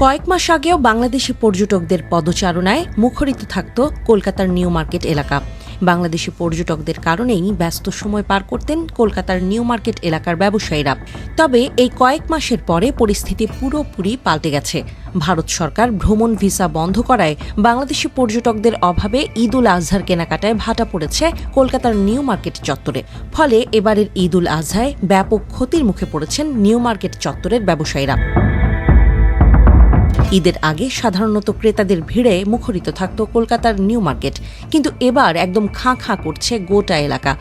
কয়েক মাস আগেও বাংলাদেশি পর্যটকদের পদচারণায় মুখরিত থাকত কলকাতার নিউ মার্কেট এলাকা। বাংলাদেশি পর্যটকদের কারণেই ব্যস্ত সময় পার করতেন কলকাতার নিউ মার্কেট এলাকার ব্যবসায়ীরা। তবে এই কয়েক মাসের পরে পরিস্থিতি পুরোপুরি পাল্টে গেছে। ভারত সরকার ভ্রমণ ভিসা বন্ধ করায় বাংলাদেশি পর্যটকদের অভাবে ঈদ উল আজহার কেনাকাটায় ভাটা পড়েছে কলকাতার নিউ মার্কেট চত্বরে। ফলে এবারের ঈদ উল আজহায় ব্যাপক ক্ষতির মুখে পড়েছেন নিউ মার্কেট চত্বরের ব্যবসায়ীরা। ঈদের আগে সাধারণত ক্রেতাদের ভিড়ে মুখরিত থাকত কলকাতার নিউ মার্কেট, কিন্তু এবার একদম খাঁ খাঁ করছে গোটা এলাকা।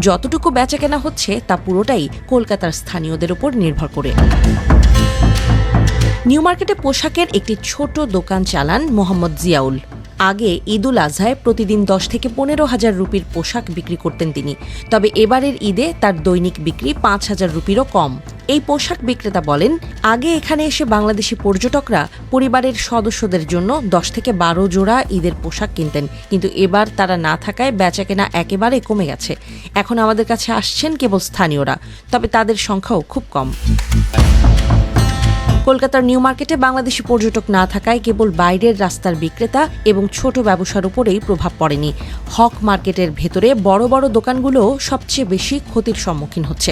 যতটুকু বেচাকেনা হচ্ছে তা পুরোটাই কলকাতার স্থানীয়দের উপর নির্ভর করে। নিউ মার্কেটে পোশাকের একটি ছোট দোকান চালান মোহাম্মদ জিয়াউল। আগে ঈদ উল আজহায় প্রতিদিন 10 থেকে 15,000 রুপির পোশাক বিক্রি করতেন তিনি। তবে এবারের ঈদে তার দৈনিক বিক্রি 5,000 রুপিরও কম। এই পোশাক বিক্রেতা বলেন, আগে এখানে এসে বাংলাদেশি পর্যটকরা পরিবারের সদস্যদের জন্য 10 থেকে 12 জোড়া ঈদের পোশাক কিনতেন, কিন্তু এবার তারা না থাকায় বেচাকেনা একেবারে কমে গেছে। এখন আমাদের কাছে আসছেন কেবল স্থানীয়রা, তবে তাদের সংখ্যাও খুব কম। কলকাতার নিউ মার্কেটে বাংলাদেশি পর্যটক না থাকায় কেবল বাইরের রাস্তার বিক্রেতা এবং ছোট ব্যবসার উপরেই প্রভাব পড়েনি। হক মার্কেটের ভেতরে বড় বড় দোকানগুলো সবচেয়ে বেশি ক্ষতির সম্মুখীন হচ্ছে।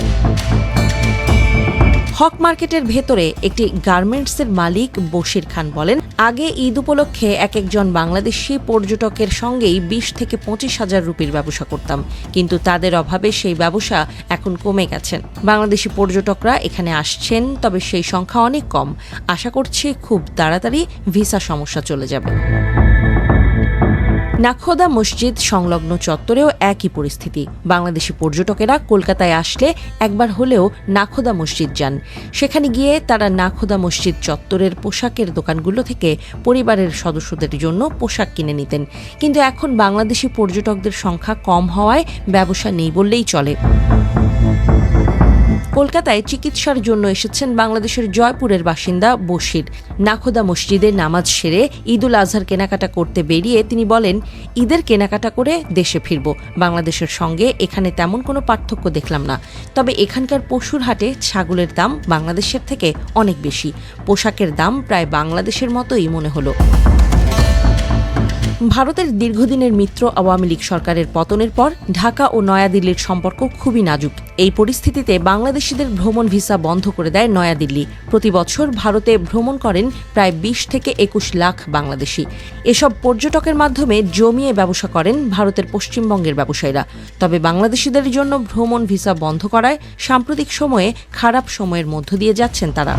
হক মার্কেটের ভেতরে একটি গার্মেন্টসের মালিক বশির খান বলেন, আগে ঈদ উপলক্ষে একজন বাংলাদেশি পর্যটকের সঙ্গেই 20 থেকে 25,000 রুপির ব্যবসা করতাম, কিন্তু তাদের অভাবে সেই ব্যবসা এখন কমে গেছেন। বাংলাদেশি পর্যটকরা এখানে আসছেন, তবে সেই সংখ্যা অনেক কম। আশা করছি খুব তাড়াতাড়ি ভিসা সমস্যা চলে যাবে। নাখোদা মসজিদ সংলগ্ন চত্বরেও একই পরিস্থিতি। বাংলাদেশি পর্যটকেরা কলকাতায় আসলে একবার হলেও নাখোদা মসজিদ যান। সেখানে গিয়ে তারা নাখোদা মসজিদ চত্বরের পোশাকের দোকানগুলো থেকে পরিবারের সদস্যদের জন্য পোশাক কিনে নিতেন, কিন্তু এখন বাংলাদেশি পর্যটকদের সংখ্যা কম হওয়ায় ব্যবসা নেই বললেই চলে। কলকাতায় চিকিৎসার জন্য এসেছেন বাংলাদেশের জয়পুরের বাসিন্দা বশির। নাখোদা মসজিদে নামাজ সেরে ঈদ উল আজহার কেনাকাটা করতে বেরিয়ে তিনি বলেন, ঈদের কেনাকাটা করে দেশে ফিরব। বাংলাদেশের সঙ্গে এখানে তেমন কোনো পার্থক্য দেখলাম না, তবে এখানকার পশুর হাটে ছাগলের দাম বাংলাদেশের থেকে অনেক বেশি। পোশাকের দাম প্রায় বাংলাদেশের মতোই মনে হলো। ভারতের দীর্ঘদিনের মিত্র আওয়ামী লীগ সরকারের পতনের পর ঢাকা ও নয়াদিল্লির সম্পর্ক খুবই নাজুক। এই পরিস্থিতিতে বাংলাদেশিদের ভ্রমণ ভিসা বন্ধ করে দেয় নয়াদিল্লি। প্রতি বছর ভারতে ভ্রমণ করেন প্রায় 20 থেকে 21 লাখ বাংলাদেশি। এসব পর্যটকের মাধ্যমে জমিয়ে ব্যবসা করেন ভারতের পশ্চিমবঙ্গের ব্যবসায়ীরা। তবে বাংলাদেশিদের জন্য ভ্রমণ ভিসা বন্ধ করায় সাম্প্রতিক সময়ে খারাপ সময়ের মধ্য দিয়ে যাচ্ছেন তারা।